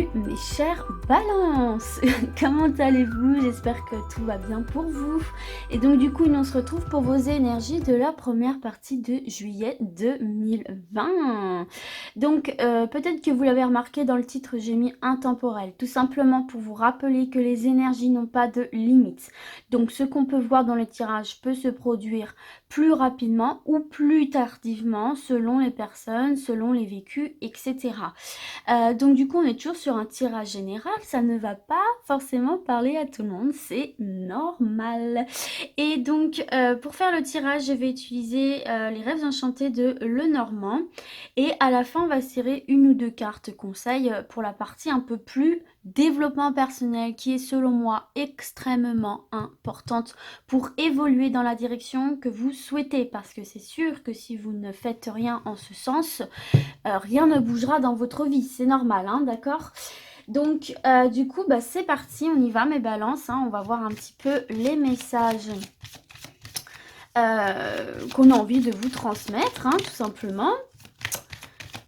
Salut mes chers balances. Comment allez-vous? J'espère que tout va bien pour vous. Et donc du coup, nous on se retrouve pour vos énergies de la première partie de juillet 2020. Donc peut-être que vous l'avez remarqué dans le titre, j'ai mis intemporel. Tout simplement pour vous rappeler que les énergies n'ont pas de limite. Donc ce qu'on peut voir dans les tirages peut se produire plus rapidement ou plus tardivement selon les personnes, selon les vécus, etc. Donc du coup, on est toujours sur un tirage général. Ça ne va pas forcément parler à tout le monde. C'est normal. Et donc, pour faire le tirage, je vais utiliser les rêves enchantés de Lenormand. Et à la fin, on va tirer une ou deux cartes conseils pour la partie un peu plus développement personnel qui est selon moi extrêmement importante pour évoluer dans la direction que vous souhaitez. Parce que c'est sûr que si vous ne faites rien en ce sens, rien ne bougera dans votre vie, c'est normal, hein, d'accord? Donc, du coup, bah, c'est parti, on y va, mes balances, hein, on va voir un petit peu les messages qu'on a envie de vous transmettre, hein, tout simplement.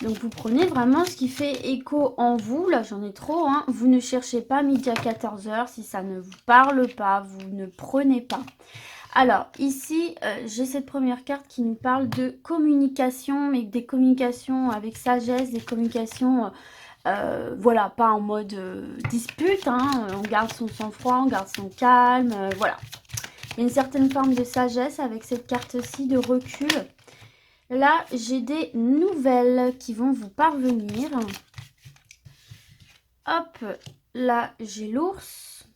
Donc, vous prenez vraiment ce qui fait écho en vous. Là, j'en ai trop, hein. Vous ne cherchez pas midi à 14 h. Si ça ne vous parle pas, vous ne prenez pas. Alors, ici, j'ai cette première carte qui nous parle de communication, mais des communications avec sagesse, des communications, voilà, pas en mode dispute, hein, on garde son sang-froid, on garde son calme, voilà. Il y a une certaine forme de sagesse avec cette carte-ci, de recul. Là, j'ai des nouvelles qui vont vous parvenir. Hop, là, j'ai l'ours.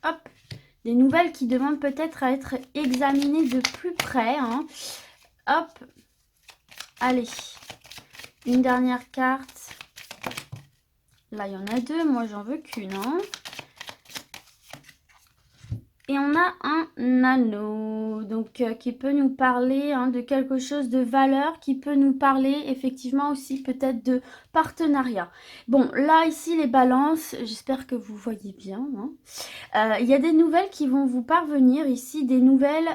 Hop. Des nouvelles qui demandent peut-être à être examinées de plus près, hein. Hop. Allez. Une dernière carte. Là, il y en a deux. Moi, j'en veux qu'une, hein. Et on a un anneau, donc qui peut nous parler, hein, de quelque chose de valeur, qui peut nous parler effectivement aussi peut-être de partenariat. Bon, là, ici, les balances, j'espère que vous voyez bien, hein. Il y a des nouvelles qui vont vous parvenir ici, des nouvelles,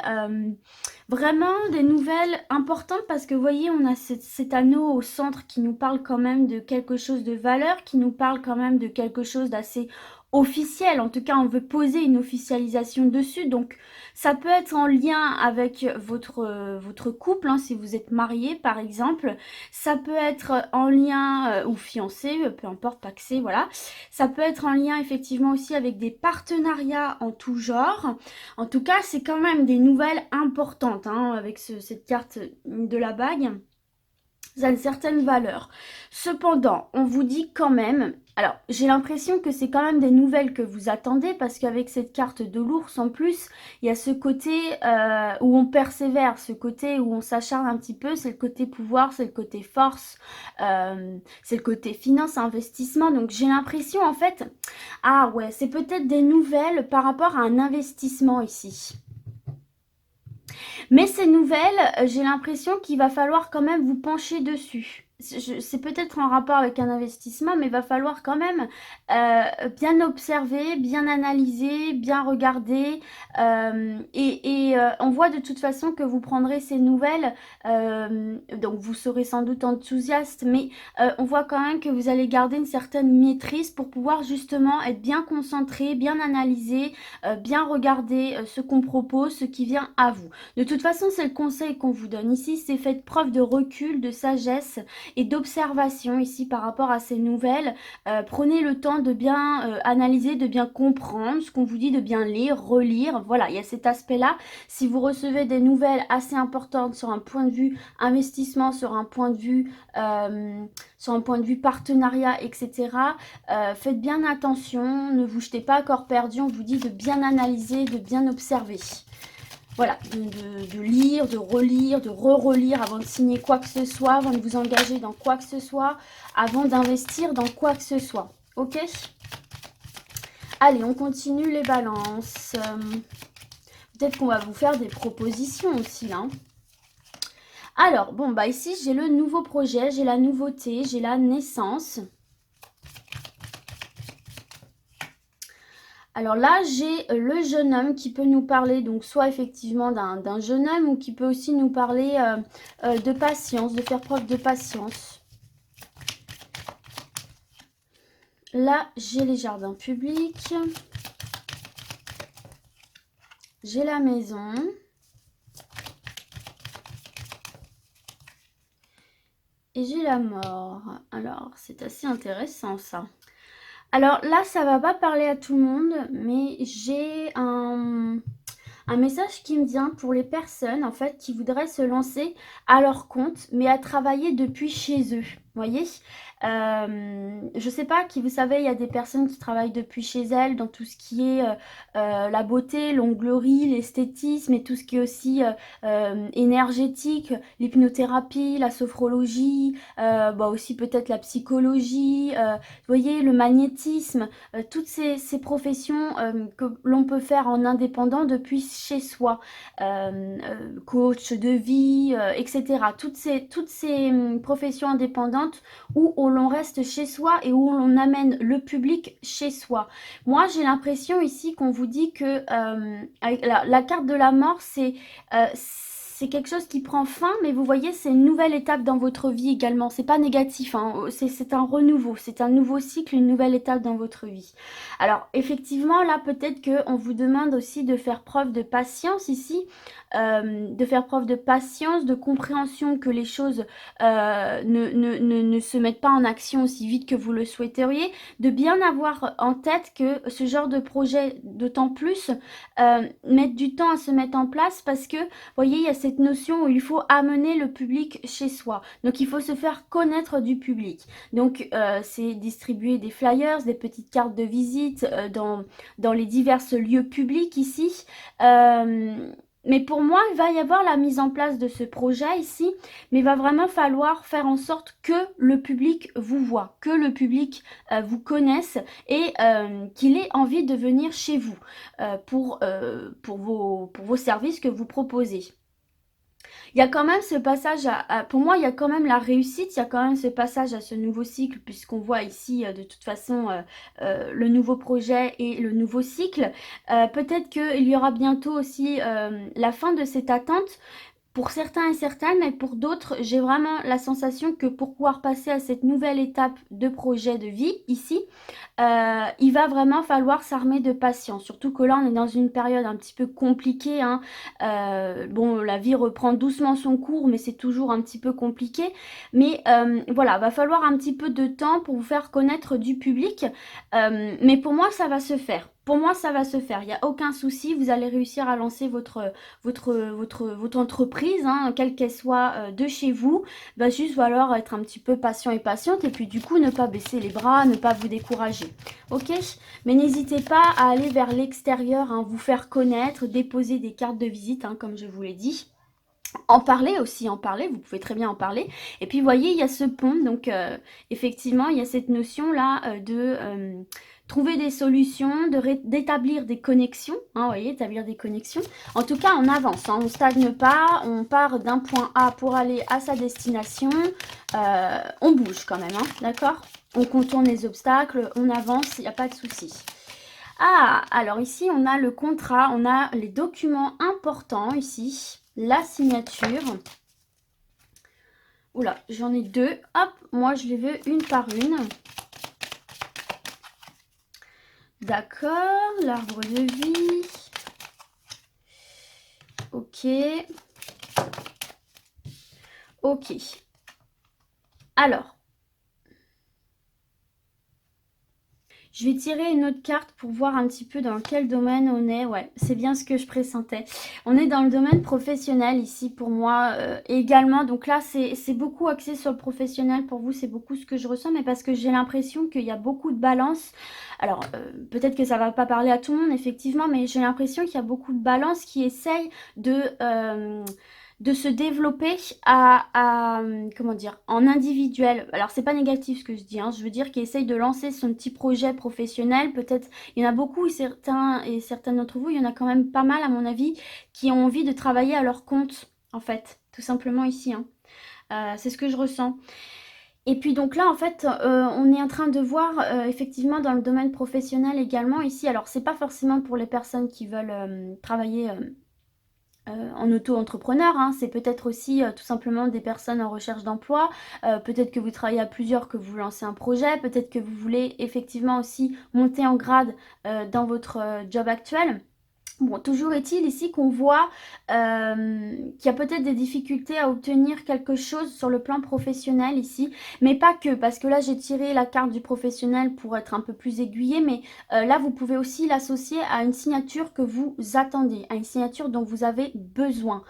vraiment des nouvelles importantes parce que vous voyez, on a cet anneau au centre qui nous parle quand même de quelque chose de valeur, qui nous parle quand même de quelque chose d'assez officiel. En tout cas, on veut poser une officialisation dessus. Donc, ça peut être en lien avec votre couple, hein, si vous êtes marié, par exemple. Ça peut être en lien, ou fiancé, peu importe, pacsé, voilà. Ça peut être en lien, effectivement, aussi avec des partenariats en tout genre. En tout cas, c'est quand même des nouvelles importantes, hein, avec cette carte de la bague. Ça a une certaine valeur. Cependant, on vous dit quand même... Alors, j'ai l'impression que c'est quand même des nouvelles que vous attendez parce qu'avec cette carte de l'ours en plus, il y a ce côté où on persévère, ce côté où on s'acharne un petit peu, c'est le côté pouvoir, c'est le côté force, c'est le côté finance, investissement. Donc, j'ai l'impression en fait... Ah ouais, c'est peut-être des nouvelles par rapport à un investissement ici. Mais ces nouvelles, j'ai l'impression qu'il va falloir quand même vous pencher dessus. C'est peut-être en rapport avec un investissement, mais il va falloir quand même bien observer, bien analyser, bien regarder. On voit de toute façon que vous prendrez ces nouvelles, donc vous serez sans doute enthousiaste, mais on voit quand même que vous allez garder une certaine maîtrise pour pouvoir justement être bien concentré, bien analysé, bien regarder ce qu'on propose, ce qui vient à vous. De toute façon, c'est le conseil qu'on vous donne ici, c'est faites preuve de recul, de sagesse et d'observation ici par rapport à ces nouvelles. Prenez le temps de bien analyser, de bien comprendre ce qu'on vous dit, de bien lire, relire. Voilà, il y a cet aspect-là. Si vous recevez des nouvelles assez importantes sur un point de vue investissement, sur un point de vue partenariat, etc., faites bien attention, ne vous jetez pas à corps perdu. On vous dit de bien analyser, de bien observer. Voilà, de lire, de relire, de re-relire avant de signer quoi que ce soit, avant de vous engager dans quoi que ce soit, avant d'investir dans quoi que ce soit. Ok? Allez, on continue les balances. Peut-être qu'on va vous faire des propositions aussi, hein. Alors, bon, bah ici, j'ai le nouveau projet, j'ai la nouveauté, j'ai la naissance. Alors là, j'ai le jeune homme qui peut nous parler, donc soit effectivement d'un jeune homme ou qui peut aussi nous parler de patience, de faire preuve de patience. Là, j'ai les jardins publics. J'ai la maison. Et j'ai la mort. Alors, c'est assez intéressant ça. Alors là, ça va pas parler à tout le monde, mais j'ai un message qui me vient pour les personnes en fait qui voudraient se lancer à leur compte, mais à travailler depuis chez eux. Vous voyez, je sais pas, qui vous savez, il y a des personnes qui travaillent depuis chez elles dans tout ce qui est la beauté, l'onglerie, l'esthétisme et tout ce qui est aussi énergétique, l'hypnothérapie, la sophrologie, bah aussi peut-être la psychologie, vous voyez, le magnétisme, toutes ces professions que l'on peut faire en indépendant depuis chez soi, coach de vie, etc. Toutes ces professions indépendantes où l'on reste chez soi et où l'on amène le public chez soi. Moi, j'ai l'impression ici qu'on vous dit que avec la carte de la mort, c'est quelque chose qui prend fin, mais vous voyez, c'est une nouvelle étape dans votre vie également. C'est pas négatif, hein. C'est un renouveau, c'est un nouveau cycle, une nouvelle étape dans votre vie. Alors, effectivement, là, peut-être qu'on vous demande aussi de faire preuve de patience ici, de faire preuve de patience, de compréhension que les choses ne se mettent pas en action aussi vite que vous le souhaiteriez, de bien avoir en tête que ce genre de projet, d'autant plus, mettre du temps à se mettre en place parce que, vous voyez, il y a cette notion où il faut amener le public chez soi. Donc, il faut se faire connaître du public. Donc, c'est distribuer des flyers, des petites cartes de visite dans les divers lieux publics ici. Mais pour moi, il va y avoir la mise en place de ce projet ici, mais il va vraiment falloir faire en sorte que le public vous voit, que le public vous connaisse et qu'il ait envie de venir chez vous pour vos services que vous proposez. Il y a quand même ce passage pour moi, il y a quand même la réussite, il y a quand même ce passage à ce nouveau cycle, puisqu'on voit ici de toute façon le nouveau projet et le nouveau cycle. Peut-être qu'il y aura bientôt aussi la fin de cette attente. Pour certains et certaines, mais pour d'autres, j'ai vraiment la sensation que pour pouvoir passer à cette nouvelle étape de projet de vie ici, il va vraiment falloir s'armer de patience. Surtout que là, on est dans une période un petit peu compliquée, hein. Bon, la vie reprend doucement son cours, mais c'est toujours un petit peu compliqué. Mais voilà, va falloir un petit peu de temps pour vous faire connaître du public. Mais pour moi, ça va se faire. Pour moi, ça va se faire. Il n'y a aucun souci. Vous allez réussir à lancer votre entreprise, hein, quelle qu'elle soit, de chez vous. Va juste falloir être un petit peu patient et patiente. Et puis du coup, ne pas baisser les bras, ne pas vous décourager. Ok? Mais n'hésitez pas à aller vers l'extérieur, hein, vous faire connaître, déposer des cartes de visite, hein, comme je vous l'ai dit. En parler aussi, en parler, vous pouvez très bien en parler. Et puis, vous voyez, il y a ce pont. Donc, effectivement, il y a cette notion-là de trouver des solutions, d'établir des connexions. Hein, vous voyez, établir des connexions. En tout cas, on avance, hein, on ne stagne pas. On part d'un point A pour aller à sa destination. On bouge quand même, hein, d'accord? On contourne les obstacles, on avance, il n'y a pas de souci. Ah, alors ici, on a le contrat, on a les documents importants ici. La signature. Oula, j'en ai deux. Hop, moi je les veux une par une. D'accord, l'arbre de vie. Ok. Ok. Alors, je vais tirer une autre carte pour voir un petit peu dans quel domaine on est. Ouais, c'est bien ce que je pressentais. On est dans le domaine professionnel ici pour moi également. Donc là, c'est beaucoup axé sur le professionnel. Pour vous, c'est beaucoup ce que je ressens, mais parce que j'ai l'impression qu'il y a beaucoup de balance. Alors, peut-être que ça va pas parler à tout le monde, effectivement, mais j'ai l'impression qu'il y a beaucoup de balance qui essaye de se développer comment dire, en individuel. Alors, c'est pas négatif ce que je dis, hein. Je veux dire qu'il essaye de lancer son petit projet professionnel. Peut-être, il y en a beaucoup et certains d'entre vous, il y en a quand même pas mal, à mon avis, qui ont envie de travailler à leur compte, en fait, tout simplement ici, hein. C'est ce que je ressens. Et puis donc là, en fait, on est en train de voir effectivement dans le domaine professionnel également ici. Alors, c'est pas forcément pour les personnes qui veulent travailler en auto-entrepreneur, hein. C'est peut-être aussi tout simplement des personnes en recherche d'emploi, peut-être que vous travaillez à plusieurs, que vous lancez un projet, peut-être que vous voulez effectivement aussi monter en grade dans votre job actuel. Bon, toujours est-il ici qu'on voit qu'il y a peut-être des difficultés à obtenir quelque chose sur le plan professionnel ici, mais pas que, parce que là j'ai tiré la carte du professionnel pour être un peu plus aiguillé, mais là vous pouvez aussi l'associer à une signature que vous attendez, à une signature dont vous avez besoin,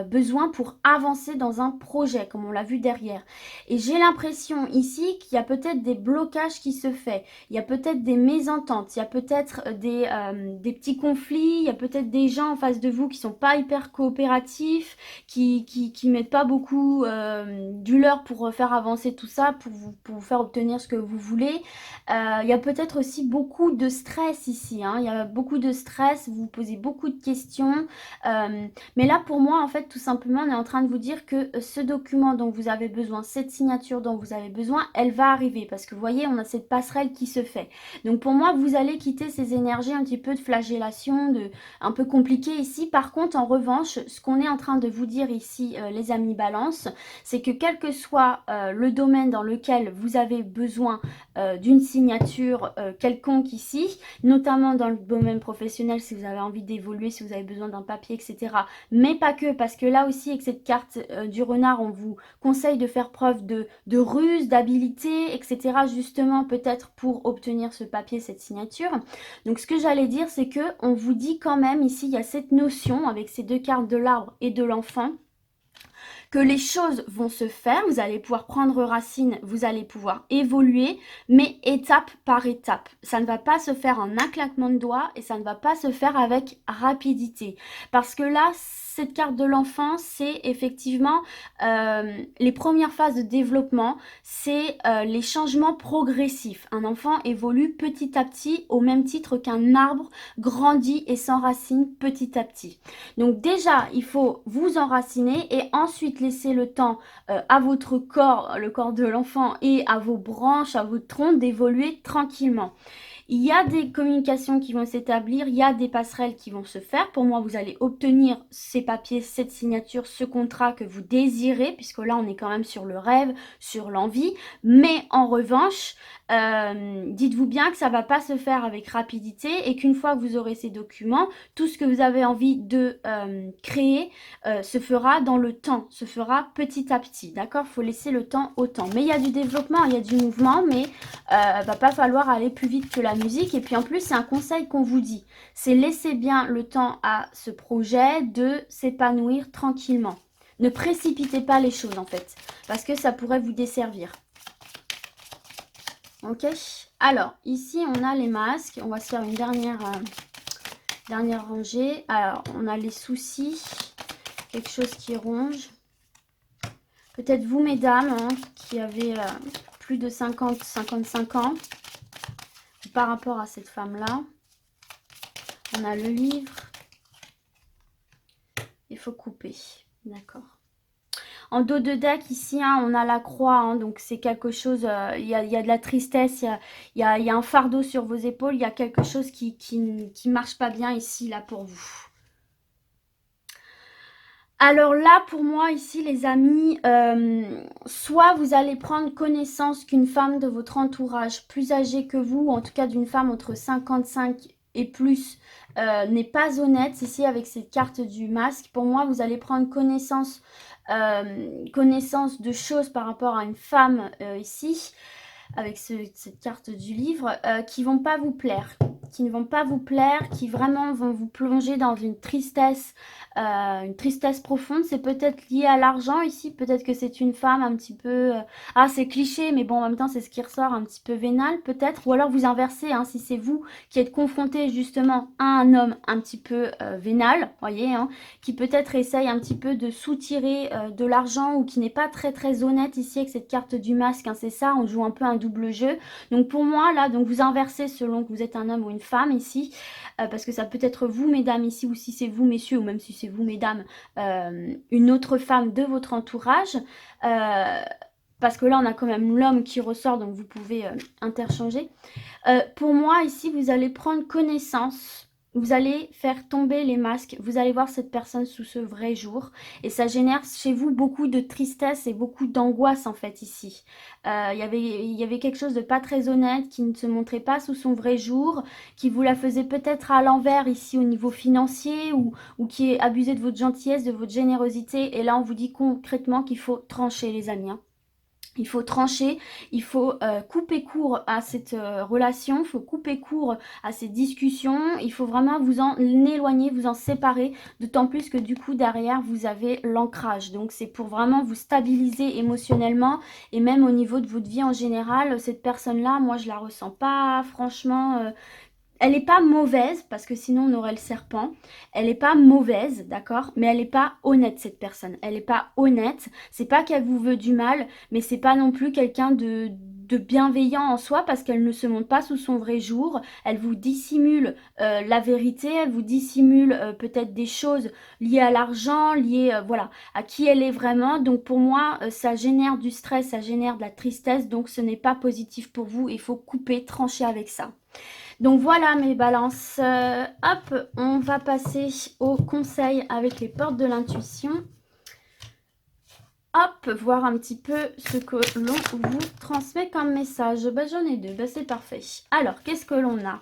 besoin pour avancer dans un projet, comme on l'a vu derrière. Et j'ai l'impression ici qu'il y a peut-être des blocages qui se font, il y a peut-être des mésententes, il y a peut-être des petits conflits, il y a peut-être des gens en face de vous qui sont pas hyper coopératifs, qui mettent pas beaucoup du leur pour faire avancer tout ça, pour vous faire obtenir ce que vous voulez. Il y a peut-être aussi beaucoup de stress ici, hein. Il y a beaucoup de stress, vous vous posez beaucoup de questions. Mais là, pour moi, en fait, tout simplement, on est en train de vous dire que ce document dont vous avez besoin, cette signature dont vous avez besoin, elle va arriver. Parce que vous voyez, on a cette passerelle qui se fait. Donc pour moi, vous allez quitter ces énergies un petit peu de flagellation, un peu compliquées ici. Par contre, en revanche, ce qu'on est en train de vous dire ici, les amis balance, c'est que quel que soit le domaine dans lequel vous avez besoin d'une signature quelconque ici, notamment dans le domaine professionnel, si vous avez envie d'évoluer, si vous avez besoin d'un papier, etc. Mais pas que, parce que là aussi, avec cette carte du renard, on vous conseille de faire preuve de ruse, d'habileté, etc. Justement, peut-être pour obtenir ce papier, cette signature. Donc, ce que j'allais dire, c'est que on vous dit quand même, ici, il y a cette notion, avec ces deux cartes de l'arbre et de l'enfant, que les choses vont se faire, vous allez pouvoir prendre racine, vous allez pouvoir évoluer, mais étape par étape. Ça ne va pas se faire en un claquement de doigts et ça ne va pas se faire avec rapidité. Parce que là, cette carte de l'enfant, c'est effectivement les premières phases de développement, c'est les changements progressifs. Un enfant évolue petit à petit au même titre qu'un arbre grandit et s'enracine petit à petit. Donc déjà, il faut vous enraciner et ensuite laisser le temps à votre corps, le corps de l'enfant et à vos branches, à votre tronc d'évoluer tranquillement. Il y a des communications qui vont s'établir, il y a des passerelles qui vont se faire. Pour moi, vous allez obtenir ces papiers, cette signature, ce contrat que vous désirez, puisque là, on est quand même sur le rêve, sur l'envie. Mais en revanche, dites-vous bien que ça ne va pas se faire avec rapidité et qu'une fois que vous aurez ces documents, tout ce que vous avez envie de créer se fera dans le temps, se fera petit à petit, d'accord? Il faut laisser le temps au temps. Mais il y a du développement, il y a du mouvement, mais va pas falloir aller plus vite que la musique. Et puis en plus, c'est un conseil qu'on vous dit, c'est laisser bien le temps à ce projet de s'épanouir tranquillement. Ne précipitez pas les choses en fait, parce que ça pourrait vous desservir. Ok, alors ici on a les masques, on va se faire une dernière rangée. Alors on a les soucis, quelque chose qui ronge. Peut-être vous mesdames hein, qui avez plus de 50-55 ans par rapport à cette femme-là. On a le livre. Il faut couper, d'accord. En dos de deck, ici, hein, on a la croix, hein, donc c'est quelque chose, il y a de la tristesse, il y a un fardeau sur vos épaules, il y a quelque chose qui marche pas bien ici, là, pour vous. Alors là, pour moi, ici, les amis, soit vous allez prendre connaissance qu'une femme de votre entourage plus âgée que vous, en tout cas d'une femme entre 55 et plus, n'est pas honnête ici avec cette carte du masque. Pour moi, vous allez prendre connaissance de choses par rapport à une femme ici, avec cette carte du livre, qui vont pas vous plaire, qui ne vont pas vous plaire, qui vraiment vont vous plonger dans une tristesse profonde. C'est peut-être lié à l'argent ici, peut-être que c'est une femme un petit peu... ah, c'est cliché, mais bon, en même temps, c'est ce qui ressort, un petit peu vénal, peut-être. Ou alors vous inversez, hein, si c'est vous qui êtes confronté justement à un homme un petit peu vénal, voyez, hein, qui peut-être essaye un petit peu de soutirer de l'argent ou qui n'est pas très très honnête ici avec cette carte du masque, hein, c'est ça, on joue un peu un double jeu. Donc pour moi, là, donc vous inversez selon que vous êtes un homme ou une femme ici, parce que ça peut être vous, mesdames, ici, ou si c'est vous, messieurs, ou même si c'est vous, mesdames, une autre femme de votre entourage, parce que là, on a quand même l'homme qui ressort, donc vous pouvez interchanger. Pour moi, ici, vous allez prendre connaissance vous allez faire tomber les masques, vous allez voir cette personne sous ce vrai jour et ça génère chez vous beaucoup de tristesse et beaucoup d'angoisse en fait ici. Il y avait quelque chose de pas très honnête qui ne se montrait pas sous son vrai jour, qui vous la faisait peut-être à l'envers ici au niveau financier ou qui abusait de votre gentillesse, de votre générosité et là on vous dit concrètement qu'il faut trancher les amis, hein. Il faut trancher, il faut couper court à cette relation, il faut couper court à ces discussions, il faut vraiment vous en éloigner, vous en séparer, d'autant plus que du coup derrière vous avez l'ancrage. Donc c'est pour vraiment vous stabiliser émotionnellement et même au niveau de votre vie en général. Cette personne-là, moi je la ressens pas franchement... elle n'est pas mauvaise, parce que sinon on aurait le serpent. Elle n'est pas mauvaise, d'accord? Mais elle n'est pas honnête, cette personne. Elle n'est pas honnête. C'est pas qu'elle vous veut du mal, mais c'est pas non plus quelqu'un de bienveillant en soi, parce qu'elle ne se montre pas sous son vrai jour. Elle vous dissimule la vérité, elle vous dissimule peut-être des choses liées à l'argent, liées voilà, à qui elle est vraiment. Donc pour moi, ça génère du stress, ça génère de la tristesse, donc ce n'est pas positif pour vous. Il faut couper, trancher avec ça. Donc voilà mes balances. Hop, on va passer au conseil avec les portes de l'intuition. Hop, voir un petit peu ce que l'on vous transmet comme message. Bah, j'en ai deux, bah, c'est parfait. Alors, qu'est-ce que l'on a?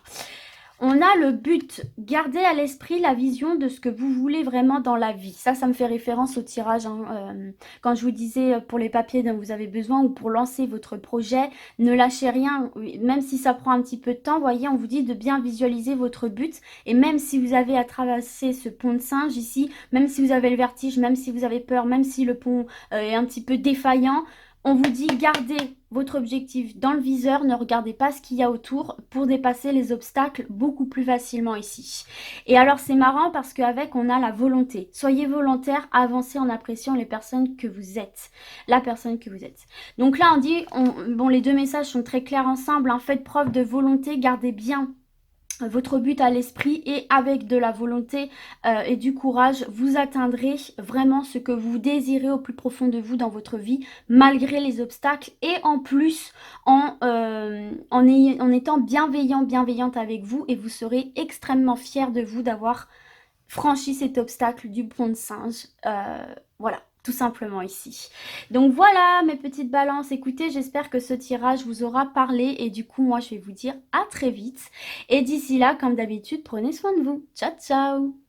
On a le but, gardez à l'esprit la vision de ce que vous voulez vraiment dans la vie. Ça me fait référence au tirage. Hein, quand je vous disais pour les papiers dont vous avez besoin ou pour lancer votre projet, ne lâchez rien. Même si ça prend un petit peu de temps, voyez, on vous dit de bien visualiser votre but. Et même si vous avez à traverser ce pont de singe ici, même si vous avez le vertige, même si vous avez peur, même si le pont est un petit peu défaillant, on vous dit gardez votre objectif dans le viseur, ne regardez pas ce qu'il y a autour pour dépasser les obstacles beaucoup plus facilement ici. Et alors c'est marrant parce qu'avec on a la volonté. Soyez volontaire, avancez en appréciant les personnes que vous êtes. La personne que vous êtes. Donc là on dit, bon les deux messages sont très clairs ensemble, hein, faites preuve de volonté, gardez bien votre but à l'esprit et avec de la volonté et du courage, vous atteindrez vraiment ce que vous désirez au plus profond de vous dans votre vie, malgré les obstacles et en plus en étant bienveillante avec vous et vous serez extrêmement fiers de vous d'avoir franchi cet obstacle du pont de singe. Voilà. Tout simplement ici. Donc voilà mes petites balances, écoutez, j'espère que ce tirage vous aura parlé et du coup moi je vais vous dire à très vite. Et d'ici là, comme d'habitude, prenez soin de vous. Ciao ciao.